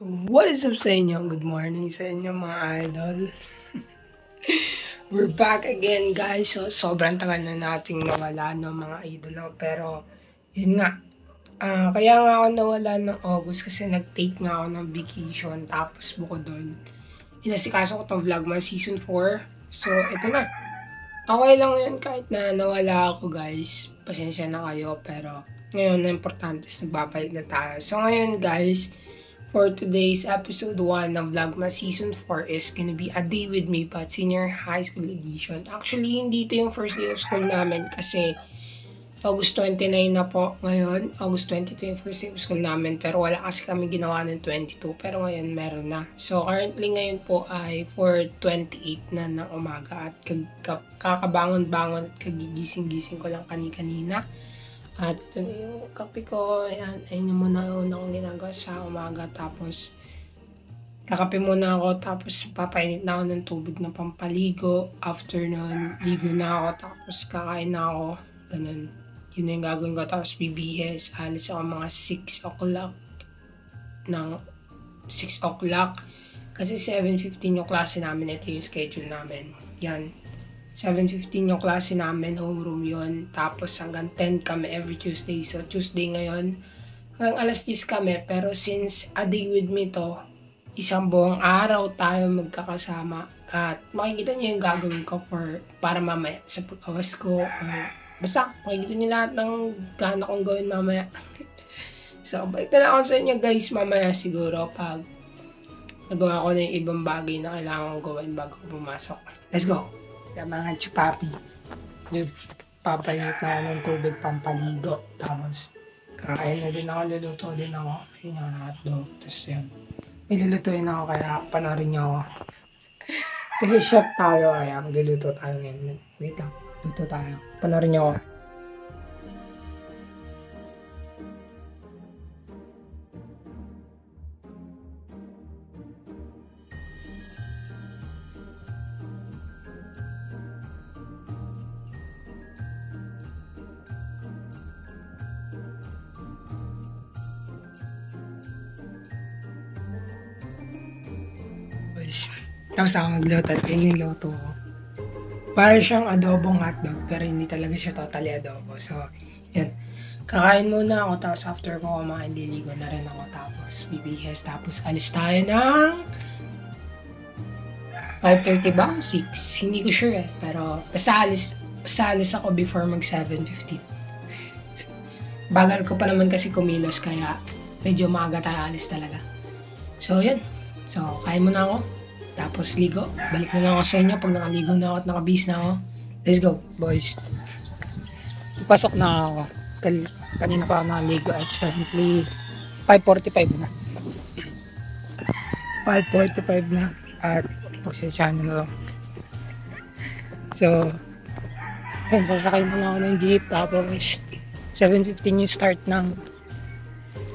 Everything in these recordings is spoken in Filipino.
What is up sa inyo? Good morning sa inyo mga idol. We're back again guys. So, sobrang tagal na nating nawala ng mga idol. Pero, yun nga. Kaya nga ako nawala ng August kasi nag-take nga ako ng vacation. Tapos bukod doon, inasikaso ko itong Vlogmas Season 4. So, ito na. Okay lang yan kahit na nawala ako guys. Pasensya na kayo. Pero, ngayon na importante is nagbabalik na tayo. So, ngayon guys, for today's episode 1 ng Vlogmas Season 4 is gonna be A Day With Me but Senior High School Edition. Actually, hindi ito yung first day of school namin kasi August 29 na po ngayon. August 22 yung first day of school namin pero wala kasi kami ginawa ng 22 pero ngayon meron na. So currently ngayon po ay 4:28 na ng umaga at kakabangon-bangon at kagigising-gising ko lang kanina. At ito na yung kape ko. Ayan yung muna una kong ginagawa sa umaga. Tapos, kakape muna ako. Tapos, papainit na ako ng tubig na pampaligo. After nun, ligo na ako. Tapos, kakain na ako. Ganun. Yun na yung gagawin ko. Tapos, bibihis. Alis ako mga 6 o'clock. Ng 6 o'clock. Kasi 7:15 yung klase namin. Ito yung schedule namin. Yan. 7:15 yung klase namin, homeroom yun. Tapos hanggang 10 kami every Tuesday. So Tuesday ngayon, hanggang alas 10 kami. Pero since A Day With Me to, isang buong araw tayo magkakasama. At makikita niyo yung gagawin ko para mamaya sa pag-awas ko. Basta, makikita niyo lahat ng plano kong gawin mamaya. So, balik na lang ako sa inyo guys mamaya siguro pag nagawa ko na yung ibang bagay na kailangan kong gawin bago pumasok. Let's go! Kaya mga chupapi, papayot na ako ng tubig pampaligo. Tapos, kakain na din ako, luluto din ako. Ayun yung hotdog. Tapos yan, may lulutuin ako kaya panorin niyo ako. Kasi chef tayo, kaya magluluto tayo ngayon. Wait lang, luto tayo. Panorin niyo ako. Tapos ako magluto at yun yung luto ko. Para siyang adobong hotdog pero hindi talaga siya totally adobo. So, yan. Kakain muna ako tapos after ko kumain, liligo na rin ako tapos bibihis. Tapos alis tayo ng 5:30 ba? 6? Hindi ko sure eh. Pero basta alis ako before mag 7:15. Bagal ko pa naman kasi kumilos kaya medyo maaga tayo alis talaga. So, yan. So, kain muna ako. Tapos ligo. Balik na lang ako sa inyo pag nakaligo na ako at nakabihis na ako. Let's go, boys. Pasok na ako. Kanina pa ako nakaligo at currently 5:45 na. 5:45 na. At pagsasyahan na lang. So, sasakay na lang ako ng jeep. Tapos 7:15 yung start ng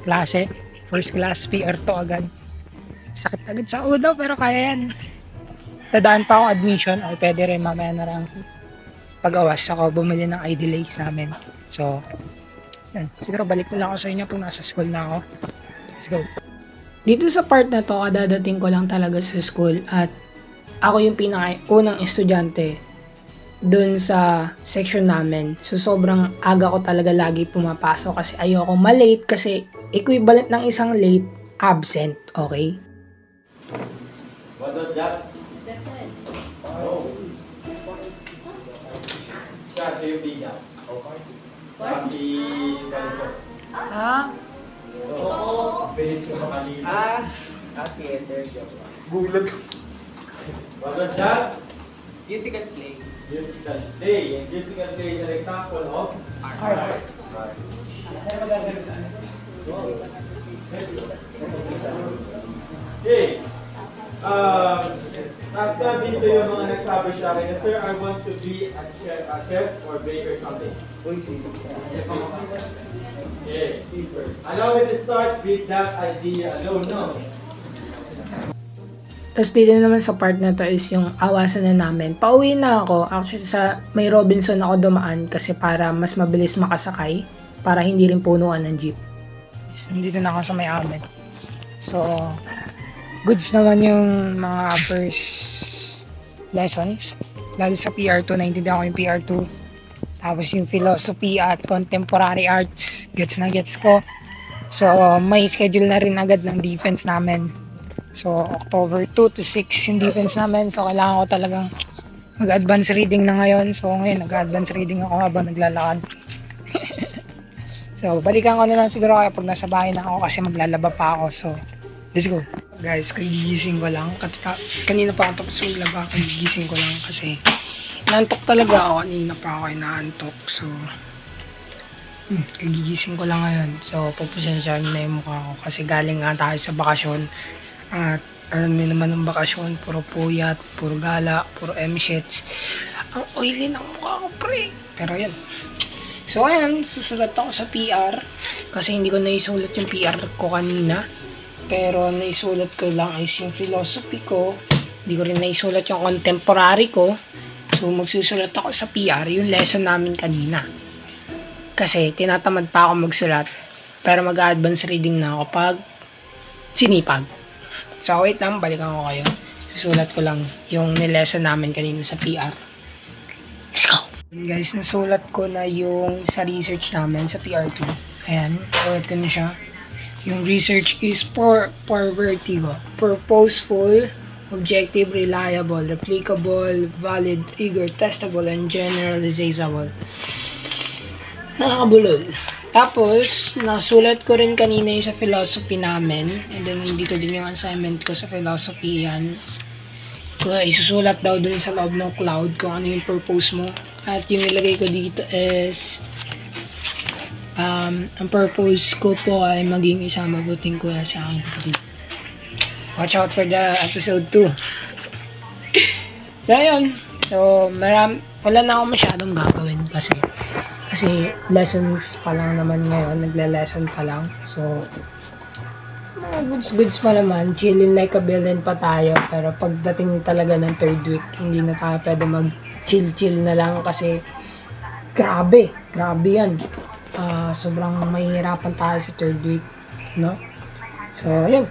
klase. First class PR to agad. Sakit agad sa ulo pero kaya yan. Dadaan pa ako admission o pwede rin mamaya na lang pag-awas ako bumili ng ID lace namin. So, yan. Siguro balik na lang ako sa inyo kung nasa school na ako. Let's go. Dito sa part na to, kadadating ko lang talaga sa school at ako yung pinaka-unang estudyante dun sa section namin. So, sobrang aga ko talaga lagi pumapasok kasi ayoko malate kasi equivalent ng isang late, absent. Okay? What was that? Oh. Siya yung biga. Okay. Kasi Valso. Oo. Bilis ko pa kanina. Okay, there's your Gulat. What was that? musical play. Musical play. And musical play is an example of arts. Okay. Nasa dito yung mga nagsabi siya akin na, Sir, I want to be a chef or baker something. Okay. Allow me to start with that idea alone, no? Tapos dito naman sa part na to is yung awasan na namin. Pauwi na ako. Actually sa may Robinson ako dumaan kasi para mas mabilis makasakay para hindi rin punuan ng jeep. Nandito na ako sa may amin. So, goods naman yung mga first lessons. Lalo sa PR2, naintindihan ko yung PR2. Tapos yung philosophy at contemporary arts, gets na gets ko. So, may schedule na rin agad ng defense namin. So, October 2 to 6 yung defense namin. So, kailangan ko talagang mag-advance reading na ngayon. So, ngayon, nag-advance reading ako habang naglalakad. So, balikan ko na lang siguro kaya pag nasa bahay na ako kasi maglalaba pa ako. So, let's go. Guys, kagigising ko lang. Kanina pa ako tapos maglaba. Kagigising ko lang kasi naantok talaga ako. Kanina pa ako inaantok. So, kagigising ko lang ngayon. So, pagpasensyahan na yung mukha ko kasi galing nga tayo sa bakasyon. At alam niyo naman ng bakasyon, puro puyat, puro gala, puro M-shits. Ang oily ng mukha ko, pre. Pero yan. So, ayan, susulat ako sa PR. Kasi hindi ko naisulat yung PR ko kanina. Pero naisulat ko lang is yung philosophy ko. Hindi ko rin naisulat yung contemporary ko. So, magsusulat ako sa PR, yung lesson namin kanina. Kasi, tinatamad pa ako magsulat. Pero mag-advance reading na ako pag sinipag. So, wait lang, balikan ko kayo. Susulat ko lang yung nilesson namin kanina sa PR. Let's go! Guys, nasulat ko na yung sa research namin sa PR2. Ayan, sulat ko na siya. Yung research is for vertigo. Purposeful, objective, reliable, replicable, valid, eager, testable, and generalizable. Nakakabulol. Tapos, nasulat ko rin kanina yung sa philosophy namin. And then, dito din yung assignment ko sa philosophy yan. Isusulat daw dun sa loob ng cloud kung ano yung purpose mo. At yung nilagay ko dito is, ang purpose ko po ay maging isang mabuting kuya sa aking kapatid. Watch out for the episode 2. So, ayun. So, wala na akong masyadong gagawin kasi lessons pa lang naman ngayon, nagle-lesson pa lang. So, goods pa naman, chillin like a villain pa tayo. Pero pagdating talaga ng third week, hindi na tayo pwede mag-chill na lang kasi grabe yan. Sobrang mahihirapan tayo sa third week, no? So, ayun.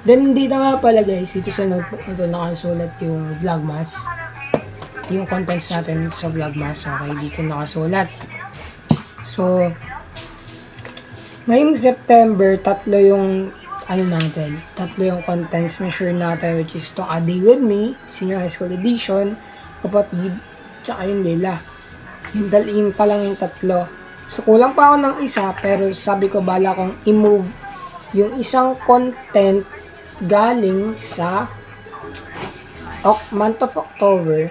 Then, dito nga pala guys, ito sa notebook na ito nakasulat yung vlogmas. Yung contents natin sa vlogmas, okay, dito nakasulat. So, ngayong September, tatlo yung contents na sure natin, which is to A Day With Me, Senior High School Edition, Kapatid, tsaka yung Lila. Yung pa lang yung tatlo. So, kulang pa ako ng isa, pero sabi ko bala kong i-move yung isang content galing sa month of October,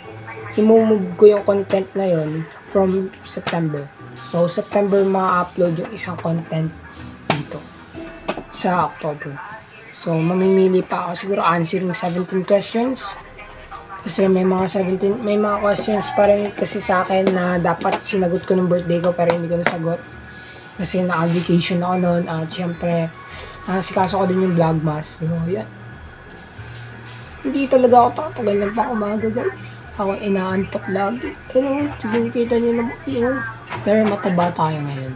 i-move ko yung content na yon from September. So, September ma-upload yung isang content dito sa October. So, mamimili pa ako siguro answering 17 questions. Kasi may mga questions pa rin kasi sa akin na dapat sinagot ko ng birthday ko pero hindi ko nasagot. Kasi na-vacation ako noon at syempre, sikaso ko din yung vlogmas. So, yan. Hindi talaga ako tatagal ng pang-umaga, guys. Ako inaantok lagi. Ano, kita nyo naman yun. Pero mataba tayo ngayon.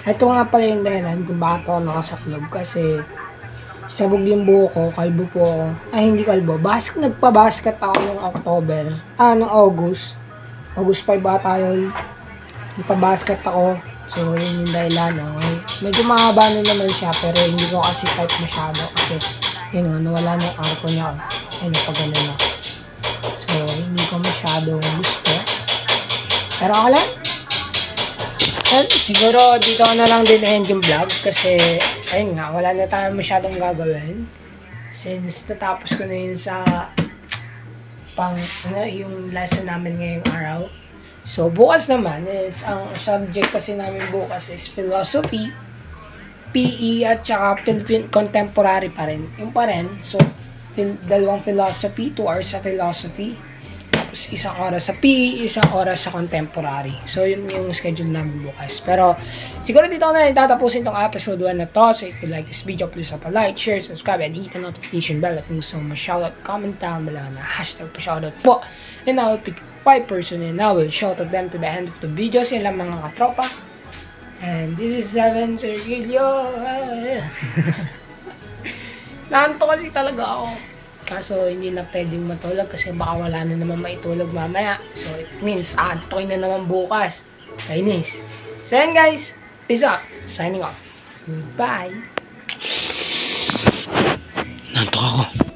Ito nga pala yung dahilan kung bakit ako nakasaklob. Kasi sabog yung buho ko, kalbo po ako. Ay, hindi kalbo. Nagpa-basket ako noong October. Noong August. August 5 ba tayo? Nagpa-basket ako. So, yun yung dahilan. Okay? Medyo mahaba na naman siya, pero hindi ko kasi type masyado. Kasi, yun o, nawala na yung arko niya. Ayun, pag gano'n na. So, hindi ko masyado gusto. Pero ako lang. And, siguro, dito ko na lang din end yung vlog. Kasi, ayun nga, wala na tayo masyadong gagawin. Since natapos ko na yun sa yung lesson namin ngayong araw. So, bukas naman is, ang subject kasi namin bukas is philosophy, PE, at saka Philippine Contemporary pa rin. Yung pa rin. So, dalawang philosophy, 2 hours sa philosophy. Tapos, isang oras sa PE, isang oras sa contemporary. So, yun yung schedule namin bukas. Pero, siguro dito ko na tatapusin itong episode 1 na to. So, if you like this video, please like, share, subscribe, and hit the notification bell. At kung gusto mo shoutout, comment down below na hashtag pa shoutout po. And I will pick 5 person and I will shoutout them to the end of the video. Sila mga katropa. And this is 7 Sergilio. Naantok kasi talaga ako. Kaso hindi na pwedeng matulog kasi baka wala na naman maitulog mamaya. So it means aantokin na naman bukas. Kainis. So yan guys. Peace out. Signing off. Goodbye. Nantok ako.